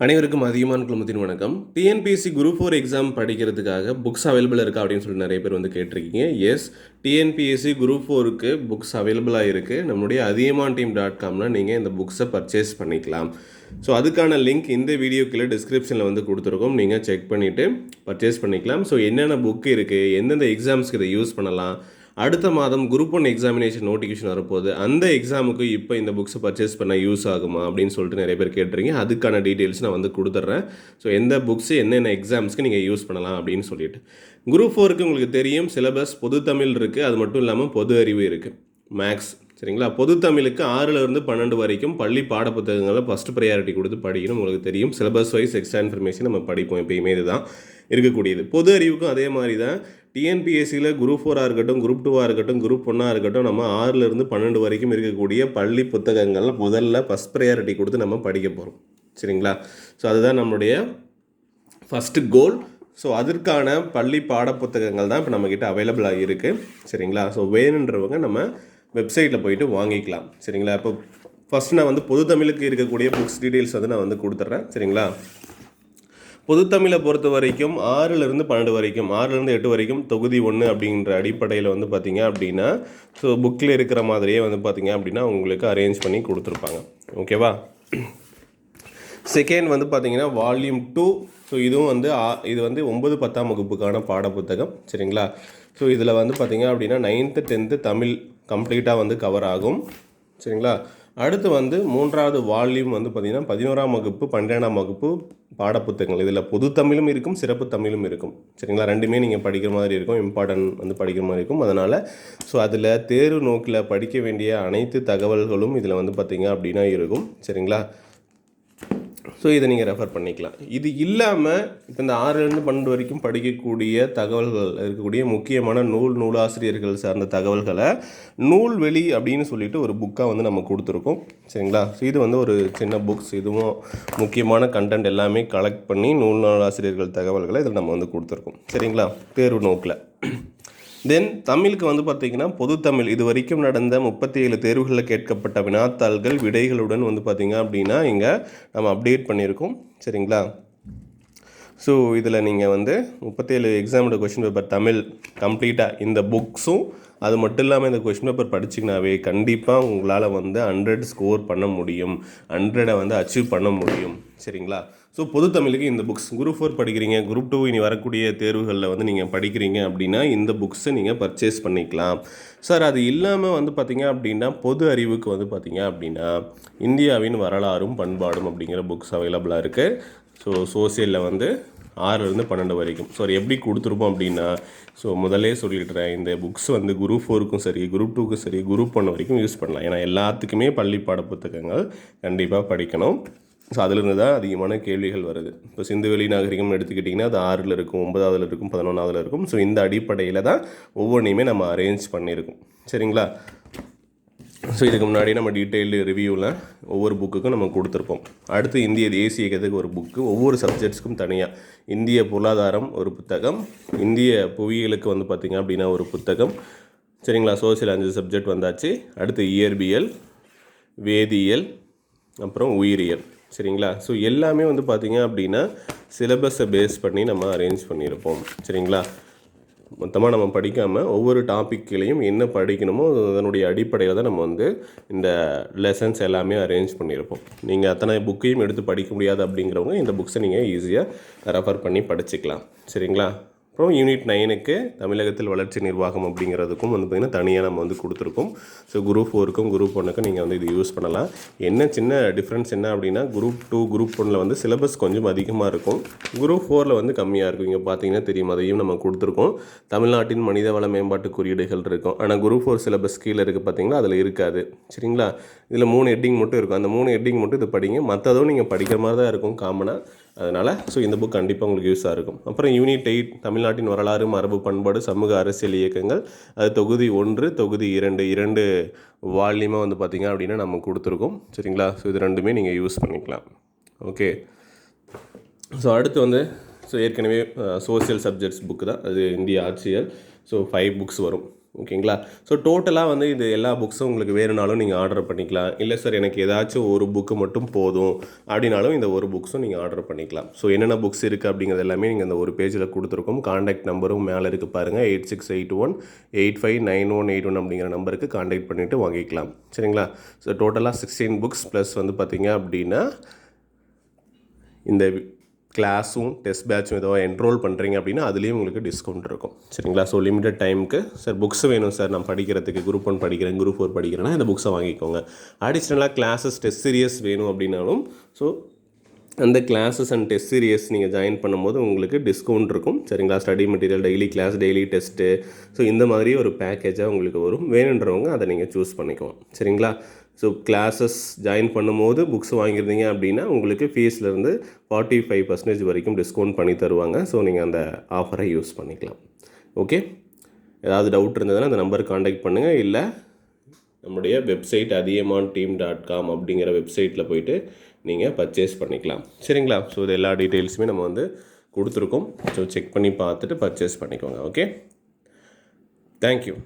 அனைவருக்கும் அதிகமான குழுமத்தின் வணக்கம். டிஎன்பிஎஸ்சி குரூப் 4 எக்ஸாம் படிக்கிறதுக்காக புக்ஸ் அவைலபிளாக இருக்கா அப்படின்னு சொல்லி நிறைய பேர் வந்து கேட்டிருக்கீங்க. எஸ், டிஎன்பிஎஸ்சி குரூப் 4க்கு புக்ஸ் அவைலபிளாக இருக்குது. நம்மளுடைய athiyaman.com நீங்கள் இந்த புக்ஸை பர்ச்சேஸ் பண்ணிக்கலாம். ஸோ அதுக்கான லிங்க் இந்த வீடியோக்குள்ளே டிஸ்கிரிப்ஷனில் வந்து கொடுத்துருக்கோம். நீங்கள் செக் பண்ணிவிட்டு பர்ச்சேஸ் பண்ணிக்கலாம். ஸோ என்னென்ன புக் இருக்குது, எந்தெந்த எக்ஸாம்ஸ்க்கு இதை யூஸ் பண்ணலாம், அடுத்த மாதம் குரூப் 1 எக்ஸாமினேஷன் நோட்டிஃபிகேஷன் வரப்போகுது, அந்த எக்ஸாமுக்கு இப்போ இந்த புக்ஸை பர்ச்சேஸ் பண்ண யூஸ் ஆகுமா அப்படின்னு சொல்லிட்டு நிறைய பேர் கேட்டுறீங்க. அதுக்கான டீட்டெயில்ஸ் நான் வந்து கொடுத்துட்றேன். ஸோ எந்த புக்ஸு என்னென்ன எக்ஸாம்ஸ்க்கு நீங்கள் யூஸ் பண்ணலாம் அப்படின்னு சொல்லிட்டு. குரூப் 4க்கு உங்களுக்கு தெரியும் சிலபஸ் பொது தமிழ் இருக்குது, அது மட்டும் இல்லாமல் பொது அறிவு இருக்குது, மேக்ஸ். சரிங்களா? பொது தமிழுக்கு 6லேருந்து 12 வரைக்கும் பள்ளி பாடப்புத்தகங்களை ஃபஸ்ட்டு ப்ரையாரிட்டி கொடுத்து படிக்கணும். உங்களுக்கு தெரியும் சிலபஸ் வைஸ் எக்ஸ்ட்ரா இன்ஃபர்மேஷன் நம்ம படிப்போம், எப்பயுமே இதுதான் இருக்கக்கூடியது. பொது அறிவுக்கும் அதே மாதிரி தான். டிஎன்பிஎஸ்சியில் குரூப் 4 இருக்கட்டும், குரூப் 2 இருக்கட்டும், குரூப் 1 இருக்கட்டும், நம்ம 6லேருந்து 12 வரைக்கும் இருக்கக்கூடிய பள்ளி புத்தகங்கள் முதல்ல ஃபஸ்ட் ப்ரையாரிட்டி கொடுத்து நம்ம படிக்க போகிறோம். சரிங்களா? ஸோ அதுதான் நம்மளுடைய ஃபஸ்ட்டு கோல். ஸோ அதற்கான பள்ளி பாடப்புத்தகங்கள் தான் இப்போ நம்மக்கிட்ட அவைலபிளாக இருக்குது. சரிங்களா? ஸோ வேணுன்றவங்க நம்ம வெப்சைட்டில் போயிட்டு வாங்கிக்கலாம். சரிங்களா? இப்போ ஃபஸ்ட்டு நான் வந்து பொது தமிழுக்கு இருக்கக்கூடிய புக்ஸ் டீட்டெயில்ஸ் வந்து நான் வந்து கொடுத்துட்றேன். சரிங்களா? பொதுத்தமிழை பொறுத்த வரைக்கும் 6லேருந்து 12 வரைக்கும், 6லேருந்து 8 வரைக்கும் தொகுதி 1 அப்படின்ற அடிப்படையில் வந்து பார்த்திங்க அப்படின்னா, ஸோ புக்கில் இருக்கிற மாதிரியே வந்து பார்த்திங்க அப்படின்னா உங்களுக்கு அரேஞ்ச் பண்ணி கொடுத்துருப்பாங்க. ஓகேவா? செகண்ட் வந்து பார்த்திங்கன்னா வால்யூம் 2. ஸோ இதுவும் வந்து இது வந்து 9, 10ஆம் வகுப்புக்கான பாடப்புத்தகம். சரிங்களா? ஸோ இதில் வந்து பார்த்திங்க அப்படின்னா 9th 10th தமிழ் கம்ப்ளீட்டாக வந்து கவர் ஆகும். சரிங்களா? அடுத்து வந்து 3வது வால்யூம் வந்து பார்த்திங்கன்னா 11ஆம் வகுப்பு 12ஆம் வகுப்பு பாடப்புத்தகங்கள். இதில் பொது தமிழும் இருக்கும், சிறப்பு தமிழும் இருக்கும். சரிங்களா? ரெண்டுமே நீங்கள் படிக்கிற மாதிரி இருக்கும், இம்பார்ட்டன்ட் வந்து படிக்கிற மாதிரி இருக்கும். அதனால் ஸோ அதில் தேர்வு நோக்கில் படிக்க வேண்டிய அனைத்து தகவல்களும் இதில் வந்து பார்த்திங்க அப்படின்னா இருக்கும். சரிங்களா? ஸோ இதை நீங்கள் ரெஃபர் பண்ணிக்கலாம். இது இல்லாமல் இப்போ இந்த 6லேருந்து 12 வரைக்கும் படிக்கக்கூடிய தகவல்கள் இருக்கக்கூடிய முக்கியமான நூலாசிரியர்கள் சார்ந்த தகவல்களை நூல்வெளி அப்படின்னு சொல்லிட்டு ஒரு புக்காக வந்து நம்ம கொடுத்துருக்கோம். சரிங்களா? ஸோ இது வந்து ஒரு சின்ன புக்ஸ். இதுவும் முக்கியமான கண்டென்ட் எல்லாமே கலெக்ட் பண்ணி நூலாசிரியர்கள் தகவல்களை இதில் நம்ம வந்து கொடுத்துருக்கோம். சரிங்களா? தேர்வு நோக்கில். தென் தமிழுக்கு வந்து பார்த்திங்கன்னா பொது தமிழ் இது வரைக்கும் நடந்த 37 தேர்வுகளில் கேட்கப்பட்ட வினாத்தாள்கள் விடைகளுடன் வந்து பார்த்திங்க அப்படின்னா இங்கே நம்ம அப்டேட் பண்ணியிருக்கோம். சரிங்களா? ஸோ இதில் நீங்கள் வந்து 37 எக்ஸாமோட கொஷின் பேப்பர் தமிழ் கம்ப்ளீட்டாக இந்த புக்ஸும் அது மட்டும் இல்லாமல் இந்த கொஷின் பேப்பர் படிச்சிங்கனாவே கண்டிப்பாக உங்களால் வந்து 100 ஸ்கோர் பண்ண முடியும், 100 வந்து அச்சீவ் பண்ண முடியும். சரிங்களா? ஸோ பொது தமிழுக்கு இந்த புக்ஸ் குரூப் 4 படிக்கிறீங்க, குரூப் 2 இனி வரக்கூடிய தேர்வுகளில் வந்து நீங்கள் படிக்கிறீங்க அப்படின்னா இந்த புக்ஸை நீங்கள் பர்ச்சேஸ் பண்ணிக்கலாம். சார் அது இல்லாமல் வந்து பார்த்திங்க அப்படின்னா பொது அறிவுக்கு வந்து பார்த்திங்க அப்படின்னா இந்தியாவின் வரலாறும் பண்பாடும் அப்படிங்கிற புக்ஸ் அவைலபிளாக இருக்குது. ஸோ சோசியலில் வந்து 6லேருந்து 12 வரைக்கும். ஸோ எப்படி கொடுத்துருப்போம் அப்படின்னா, ஸோ முதலே சொல்லிடுறேன், இந்த புக்ஸ் வந்து குரூப் 4க்கும் சரி, குரூப் 2க்கும் சரி, குரூப் 1 வரைக்கும் யூஸ் பண்ணலாம். ஏன்னா எல்லாத்துக்குமே பள்ளி பாட புத்தகங்கள் கண்டிப்பாக படிக்கணும். ஸோ அதிலிருந்து தான் அதிகமான கேள்விகள் வருது. இப்போ சிந்துவெளி நாகரிகம் எடுத்துக்கிட்டிங்கன்னா அது 6ல் இருக்கும், 9ஆவதில் இருக்கும், 11ஆவதில் இருக்கும். ஸோ இந்த அடிப்படையில் தான் ஒவ்வொன்றையுமே நம்ம அரேஞ்ச் பண்ணியிருக்கோம். சரிங்களா? ஸோ இதுக்கு முன்னாடி நம்ம டீட்டெயில்டு ரிவ்யூவில் ஒவ்வொரு புக்குக்கும் நம்ம கொடுத்துருப்போம். அடுத்து இந்திய தேசியத்துக்கு ஒரு புக்கு, ஒவ்வொரு சப்ஜெக்ட்ஸ்க்கும் தனியாக இந்திய பொருளாதாரம் ஒரு புத்தகம், இந்திய புவியியலுக்கு வந்து பார்த்திங்க அப்படின்னா ஒரு புத்தகம். சரிங்களா? சோசியல் 5 சப்ஜெக்ட் வந்தாச்சு. அடுத்து இயற்பியல், வேதியியல், அப்புறம் உயிரியல். சரிங்களா? ஸோ எல்லாமே வந்து பார்த்திங்க அப்படின்னா சிலபஸை பேஸ் பண்ணி நம்ம அரேஞ்ச் பண்ணியிருப்போம். சரிங்களா? மொத்தமாக நம்ம படிக்காமல் ஒவ்வொரு டாப்பிக்லையும் என்ன படிக்கணுமோ அதனுடைய அடிப்படையில் தான் நம்ம வந்து இந்த லெசன்ஸ் எல்லாமே அரேஞ்ச் பண்ணியிருப்போம். நீங்கள் அத்தனை புக்கையும் எடுத்து படிக்க முடியாது அப்படிங்கிறவங்க இந்த புக்ஸை நீங்கள் ஈஸியாக ரெஃபர் பண்ணி படிச்சுக்கலாம். சரிங்களா? அப்புறம் யூனிட் 9க்கு தமிழகத்தில் வளர்ச்சி நிர்வாகம் அப்படிங்கிறதுக்கும் வந்து பார்த்திங்கன்னா தனியாக நம்ம வந்து கொடுத்துருக்கோம். ஸோ குரூப் 4க்கும் குரூப் 1க்கும் நீங்கள் வந்து இது யூஸ் பண்ணலாம். என்ன சின்ன டிஃப்ரென்ஸ் என்ன அப்படின்னா குரூப் 2 குரூப் 1ல் வந்து சிலபஸ் கொஞ்சம் அதிகமாக இருக்கும், குரூப் 4ல் வந்து கம்மியாக இருக்கும். இங்கே பார்த்தீங்கன்னா தெரியும், அதையும் நம்ம கொடுத்துருக்கோம். தமிழ்நாட்டின் மனிதவள மேம்பாட்டு குறியீடுகள் இருக்கும். ஆனால் குரூப் 4 சிலபஸ் கீழே இருக்குது பார்த்தீங்களா, அதில் இருக்காது. சரிங்களா? இதில் 3 ஹெட்டிங் மட்டும் இருக்கும். அந்த 3 ஹெட்டிங் மட்டும் இது படிங்க, மற்றதும் நீங்கள் படிக்கிற மாதிரி தான் இருக்கும் காமனாக. அதனால் ஸோ இந்த புக் கண்டிப்பாக உங்களுக்கு யூஸாக இருக்கும். அப்புறம் யூனிட் 8 தமிழ்நாட்டின் வரலாறு மரபு பண்பாடு சமூக அரசியல் இயக்கங்கள், அது தொகுதி 1 தொகுதி 2 வால்யூமாக வந்து பார்த்திங்க அப்படின்னா நம்ம கொடுத்துருக்கோம். சரிங்களா? ஸோ இது ரெண்டுமே நீங்கள் யூஸ் பண்ணிக்கலாம். ஓகே. ஸோ அடுத்து வந்து ஸோ ஏற்கனவே சோசியல் சப்ஜெக்ட்ஸ் புக்கு தான், அது இந்திய ஆட்சியல். ஸோ 5 புக்ஸ் வரும். ஓகேங்களா. ஸோ டோட்டலாக வந்து இது எல்லா புக்ஸும் உங்களுக்கு வேணுனாலும் நீங்கள் ஆர்டர் பண்ணிக்கலாம். இல்லை சார் எனக்கு ஏதாச்சும் ஒரு புக்கு மட்டும் போதும் அப்படின்னாலும் இந்த ஒரு புக்ஸும் நீங்கள் ஆர்டர் பண்ணிக்கலாம். ஸோ என்னென்ன புக்ஸ் இருக்குது அப்படிங்கிறது எல்லாமே நீங்கள் அந்த ஒரு பேஜில் கொடுத்துருக்கோம். காண்டாக்ட் நம்பரும் மேலே இருக்குது பாருங்கள், 8681859181 அப்படிங்கிற நம்பருக்கு காண்டாக்ட் பண்ணிவிட்டு வாங்கிக்கலாம். சரிங்களா. ஸோ டோட்டலாக 16 புக்ஸ் ப்ளஸ் வந்து பார்த்திங்க அப்படின்னா இந்த கிளாஸும் டெஸ்ட் பேட்சும் ஏதோ என்ரோல் பண்ணுறீங்க அப்படின்னா அதுலேயும் உங்களுக்கு டிஸ்கவுண்ட் இருக்கும். சரிங்களா. ஸோ லிமிடெட் டைமுக்கு சார் புக்ஸ் வேணும் சார் நான் படிக்கிறதுக்கு, குரூப் 1 படிக்கிறேன், குரூப் 4 படிக்கிறேன்னா இந்த புக்ஸை வாங்கிக்கோங்க. அடிஷ்னலாக கிளாஸஸ் டெஸ்ட் சீரியஸ் வேணும் அப்படின்னாலும் ஸோ அந்த கிளாஸஸ் அண்ட் டெஸ்ட் சீரியஸ் நீங்கள் ஜாயின் பண்ணும்போது உங்களுக்கு டிஸ்கவுண்ட் இருக்கும். சரிங்களா. Study material, daily class, daily test, so இந்த மாதிரி ஒரு பேக்கேஜாக உங்களுக்கு வரும். வேணுன்றவங்க அதை நீங்கள் சூஸ் பண்ணிக்குவோம். சரிங்களா. ஸோ கிளாஸஸ் ஜாயின் பண்ணும்போது புக்ஸ் வாங்கியிருந்தீங்க அப்படின்னா உங்களுக்கு ஃபீஸ்லேருந்து 45% வரைக்கும் டிஸ்கவுண்ட் பண்ணி தருவாங்க. ஸோ நீங்கள் அந்த ஆஃபரை யூஸ் பண்ணிக்கலாம். ஓகே. ஏதாவது டவுட் இருந்ததுன்னா அந்த நம்பருக்கு காண்டாக்ட் பண்ணுங்கள். இல்லை நம்முடைய வெப்சைட் athiyamanteam.com அப்படிங்கிற வெப்சைட்டில் போய்ட்டு நீங்கள் பர்ச்சேஸ் பண்ணிக்கலாம். சரிங்களா. ஸோ இது எல்லா டீட்டெயில்ஸுமே நம்ம வந்து கொடுத்துருக்கோம். ஸோ செக் பண்ணி பார்த்துட்டு பர்ச்சேஸ் பண்ணிக்கோங்க. ஓகே. தேங்க்யூ.